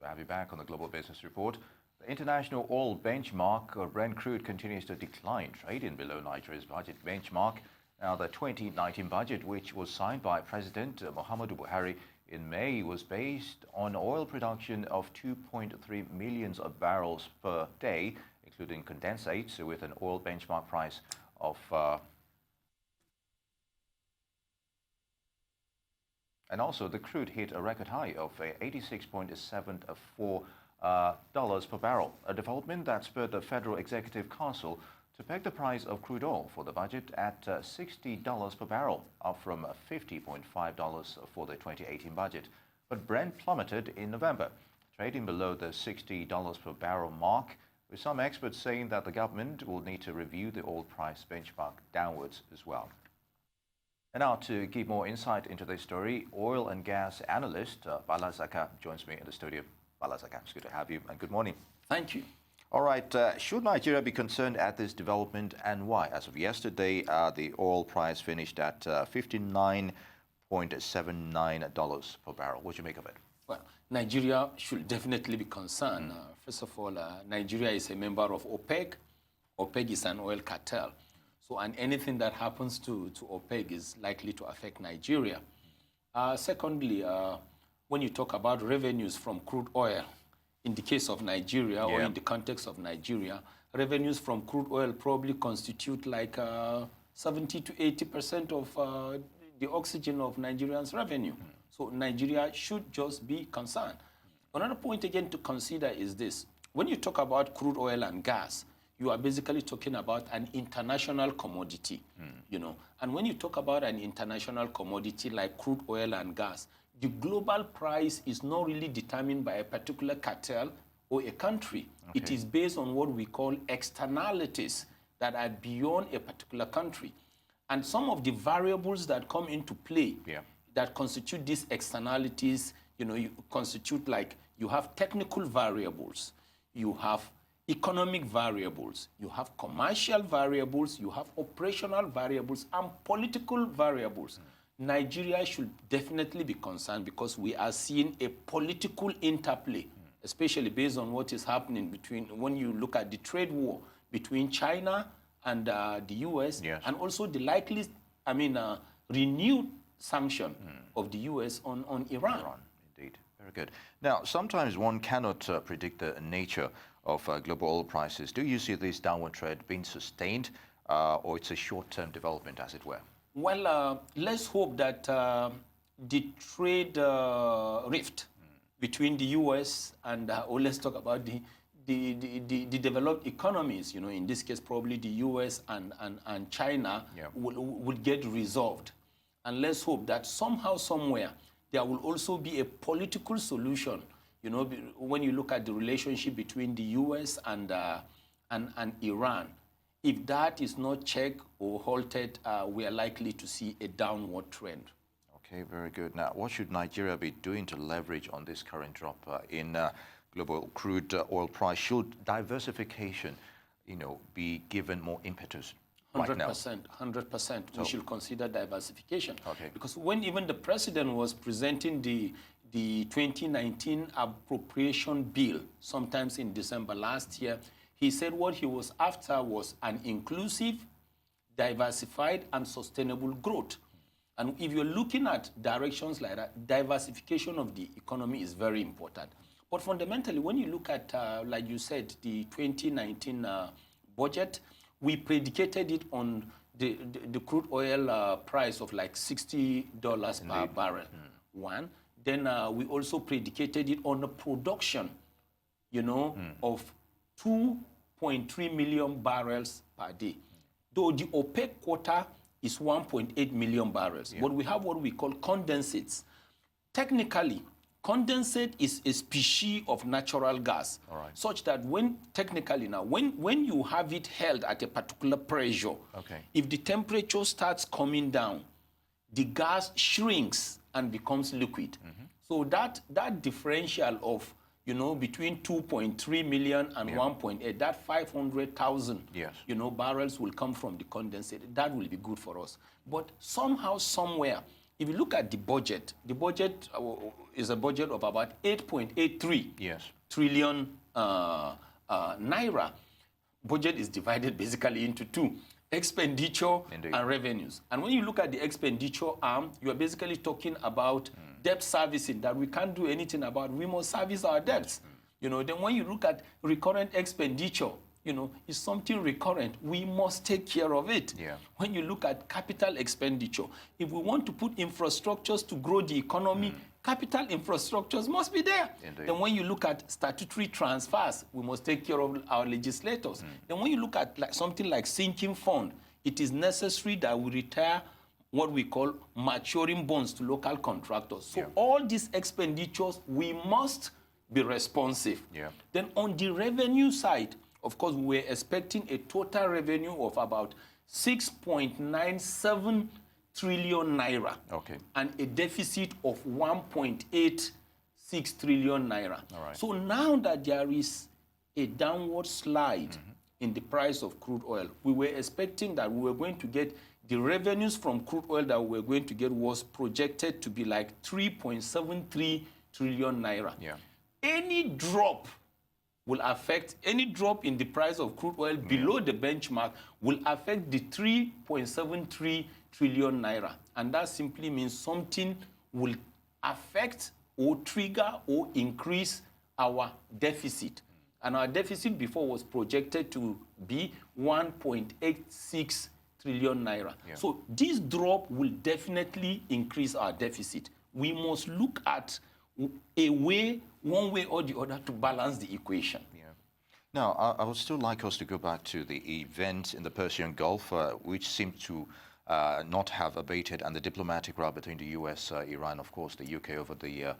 To have you back on the Global Business Report. The international oil benchmark, Brent crude, continues to decline, trading below Nigeria's budget benchmark. Now, the 2019 budget, which was signed by President Muhammadu Buhari in May, was based on oil production of 2.3 million barrels per day, including condensates, with an oil benchmark price of and also the crude hit a record high of $86.74 per barrel, a development that spurred the Federal Executive Council to peg the price of crude oil for the budget at $60 per barrel, up from $50.5 for the 2018 budget. But Brent plummeted in November, trading below the $60 per barrel mark, with some experts saying that the government will need to review the oil price benchmark downwards as well. And now, to give more insight into this story, oil and gas analyst Bala Zakka joins me in the studio. Bala Zakka, it's good to have you, and good morning. Thank you. All right, should Nigeria be concerned at this development, and why? As of yesterday, the oil price finished at $59.79 per barrel. What do you make of it? Well, Nigeria should definitely be concerned. First of all, Nigeria is a member of OPEC. OPEC is an oil cartel. So, and anything that happens to OPEC is likely to affect Nigeria. Secondly, when you talk about revenues from crude oil, in the case of Nigeria, or in the context of Nigeria, revenues from crude oil probably constitute like 70 to 80% of the oxygen of Nigerians' revenue. So Nigeria should just be concerned. Another point again to consider is this. When you talk about crude oil and gas, you are basically talking about an international commodity, you know. And when you talk about an international commodity like crude oil and gas, the global price is not really determined by a particular cartel or a country. Okay. It is based on what we call externalities that are beyond a particular country. And some of the variables that come into play that constitute these externalities, you know, you constitute like you have technical variables, you have economic variables, you have commercial variables, you have operational variables, and political variables. Nigeria should definitely be concerned because we are seeing a political interplay, especially based on what is happening between, when you look at the trade war between China and the US, and also the likely, renewed sanction of the US on Iran. Indeed, very good. Now, sometimes one cannot predict the nature of global oil prices. Do you see this downward trend being sustained, or it's a short-term development, as it were? Well, let's hope that the trade rift between the U.S. and, or let's talk about the developed economies, you know, in this case, probably the U.S. and China will get resolved. And let's hope that somehow, somewhere, there will also be a political solution. You know, when you look at the relationship between the U.S. and Iran, if that is not checked or halted, we are likely to see a downward trend. Okay, very good. Now, what should Nigeria be doing to leverage on this current drop in global crude oil price? Should diversification, you know, be given more impetus? 100%, 100%. We should consider diversification. Okay. Because when even the president was presenting the 2019 appropriation bill, sometimes in December last year, he said what he was after was an inclusive, diversified, and sustainable growth. And if you're looking at directions like that, diversification of the economy is very important. But fundamentally, when you look at, like you said, the 2019 budget, we predicated it on the crude oil price of like $60 per barrel. One. Then we also predicated it on the production, you know, of 2.3 million barrels per day. Though the OPEC quota is 1.8 million barrels. But we have what we call condensates. Technically, condensate is a species of natural gas, such that when you have it held at a particular pressure, if the temperature starts coming down, the gas shrinks and becomes liquid. So that differential of, you know, between 2.3 million and 1.8, that 500,000, you know, barrels will come from the condensate. That will be good for us. But somehow, somewhere, if you look at the budget is a budget of about 8.83 trillion naira. Budget is divided basically into two: expenditure and revenues. And when you look at the expenditure arm, you are basically talking about debt servicing that we can't do anything about. We must service our debts. You know, then when you look at recurrent expenditure, you know, it's something recurrent. We must take care of it. When you look at capital expenditure, if we want to put infrastructures to grow the economy, capital infrastructures must be there. Then when you look at statutory transfers, we must take care of our legislators. Then when you look at something like sinking fund, it is necessary that we retire what we call maturing bonds to local contractors. So all these expenditures, we must be responsive. Then on the revenue side, of course, we were expecting a total revenue of about 6.97 trillion naira and a deficit of 1.86 trillion naira. So now that there is a downward slide in the price of crude oil, we were expecting that we were going to get the revenues from crude oil that we were going to get was projected to be like 3.73 trillion naira. Any drop will affect, any drop in the price of crude oil below the benchmark will affect the 3.73 trillion naira. And that simply means something will affect or trigger or increase our deficit. And our deficit before was projected to be 1.86 trillion naira. So this drop will definitely increase our deficit. We must look at a way, one way or the other, to balance the equation. Now, I would still like us to go back to the event in the Persian Gulf, which seemed to not have abated, and the diplomatic row between the U.S., Iran, of course, the U.K. over the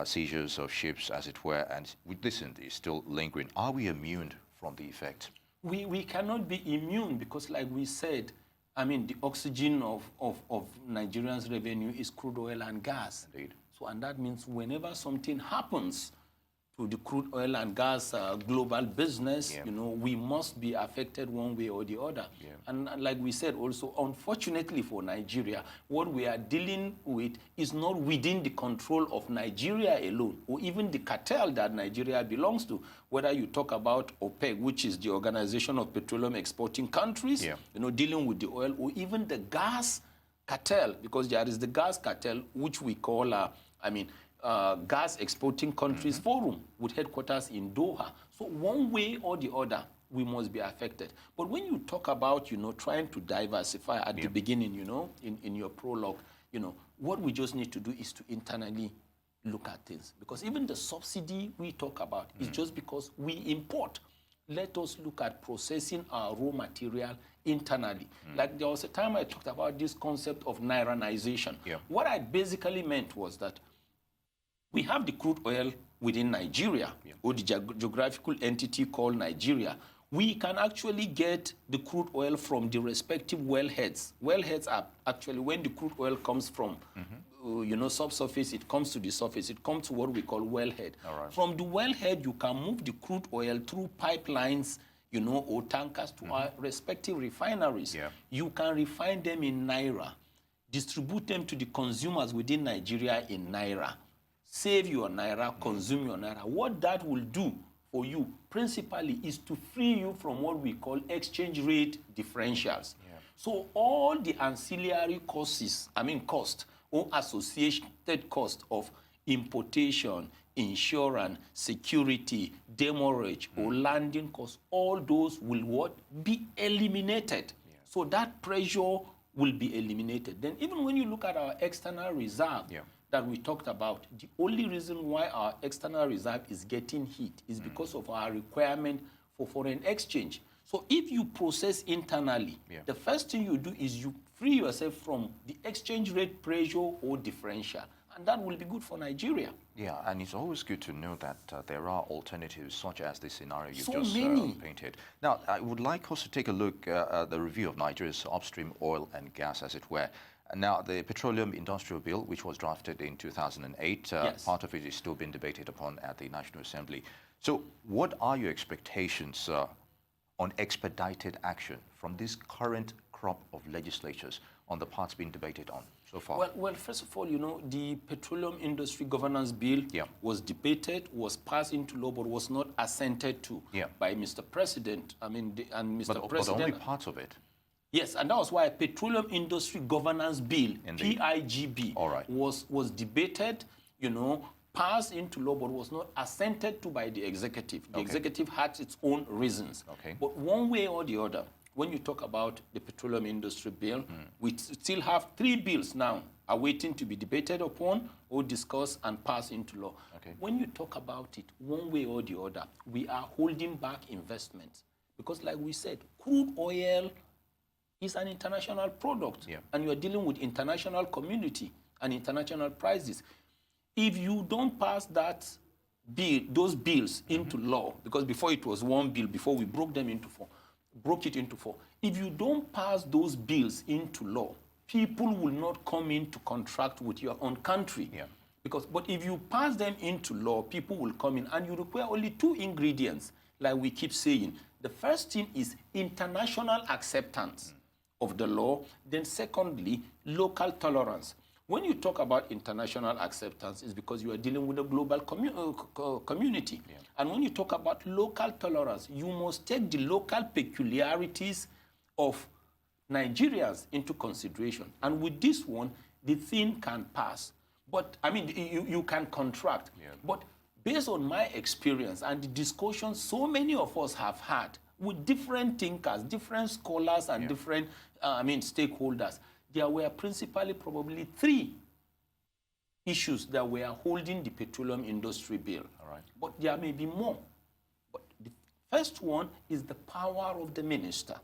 seizures of ships, as it were, and this is still lingering. Are we immune from the effect? We cannot be immune because, like we said, I mean, the oxygen of Nigerians' revenue is crude oil and gas. Indeed. So, and that means whenever something happens to the crude oil and gas global business, you know, we must be affected one way or the other. And like we said also, unfortunately for Nigeria, what we are dealing with is not within the control of Nigeria alone, or even the cartel that Nigeria belongs to. Whether you talk about OPEC, which is the Organization of Petroleum Exporting Countries, you know, dealing with the oil, or even the gas cartel, because there is the gas cartel, which we call, gas exporting countries forum with headquarters in Doha. So one way or the other, we must be affected. But when you talk about, you know, trying to diversify at the beginning, you know, in your prologue, you know, what we just need to do is to internally look at things. Because even the subsidy we talk about is just because we import. Let us look at processing our raw material internally. Like there was a time I talked about this concept of Nairanization. What I basically meant was that we have the crude oil within Nigeria, or the geographical entity called Nigeria. We can actually get the crude oil from the respective wellheads. Wellheads are actually when the crude oil comes from, you know, subsurface, it comes to the surface. It comes to what we call wellhead. From the wellhead, you can move the crude oil through pipelines, you know, or tankers to our respective refineries. You can refine them in Naira, distribute them to the consumers within Nigeria in Naira. Save your Naira, consume your Naira. What that will do for you, principally, is to free you from what we call exchange rate differentials. So all the ancillary costs, cost or associated cost of importation, insurance, security, demurrage, or landing costs, all those will be eliminated. So that pressure will be eliminated. Then even when you look at our external reserve, that we talked about, the only reason why our external reserve is getting hit is because of our requirement for foreign exchange. So if you process internally, the first thing you do is you free yourself from the exchange rate pressure or differential. And that will be good for Nigeria. Yeah, and it's always good to know that there are alternatives such as the scenario you've So just many. painted. Now, I would like us to take a look at the review of Nigeria's upstream oil and gas, as it were. Now, the Petroleum Industrial Bill, which was drafted in 2008, part of it is still being debated upon at the National Assembly. So what are your expectations on expedited action from this current crop of legislatures on the parts being debated on so far? Well, first of all, you know, the Petroleum Industry Governance Bill was debated, was passed into law, but was not assented to by Mr. President. I mean, Mr. President. But only parts of it. Yes, and that was why Petroleum Industry Governance Bill, PIGB, was debated, you know, passed into law, but was not assented to by the executive. The executive had its own reasons. But one way or the other, when you talk about the Petroleum Industry Bill, we still have 3 bills now awaiting to be debated upon or discussed and passed into law. When you talk about it, one way or the other, we are holding back investments. Because like we said, crude oil is an international product, and you are dealing with international community and international prices. If you don't pass that bill, those bills into law, because before it was 1 bill, before we broke it into 4. If you don't pass those bills into law, people will not come in to contract with your own country. But if you pass them into law, people will come in, and you require only 2 ingredients, like we keep saying. The first thing is international acceptance of the law. Then secondly, local tolerance. When you talk about international acceptance, it's because you are dealing with a global community. And when you talk about local tolerance, you must take the local peculiarities of Nigerians into consideration. And with this one, the thing can pass. But, I mean, you can contract. But based on my experience and the discussions so many of us have had with different thinkers, different scholars, and different, stakeholders, there were principally probably 3 issues that were holding the Petroleum Industry Bill. But there may be more. But the first one is the power of the minister.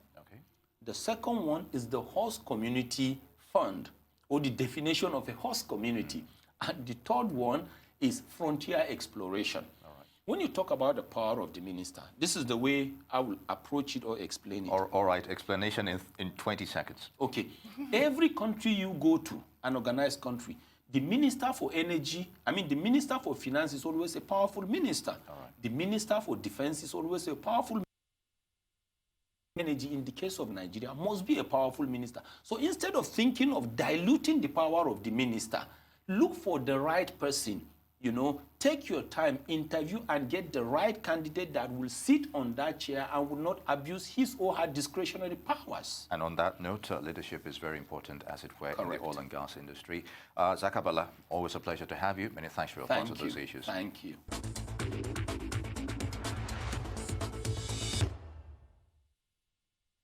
The second one is the host community fund, or the definition of a host community. And the third one is frontier exploration. When you talk about the power of the minister, this is the way I will approach it or explain it. All right, explanation in 20 seconds. Okay. Every country you go to, an organized country, the minister for energy, the minister for finance is always a powerful minister. The minister for defense is always a powerful energy. In the case of Nigeria, must be a powerful minister. So instead of thinking of diluting the power of the minister, look for the right person. You know, take your time, interview, and get the right candidate that will sit on that chair and will not abuse his or her discretionary powers. And on that note, leadership is very important, as it were, in the oil and gas industry. Zakka, Bala, always a pleasure to have you. Many thanks for your thoughts on those issues. Thank you.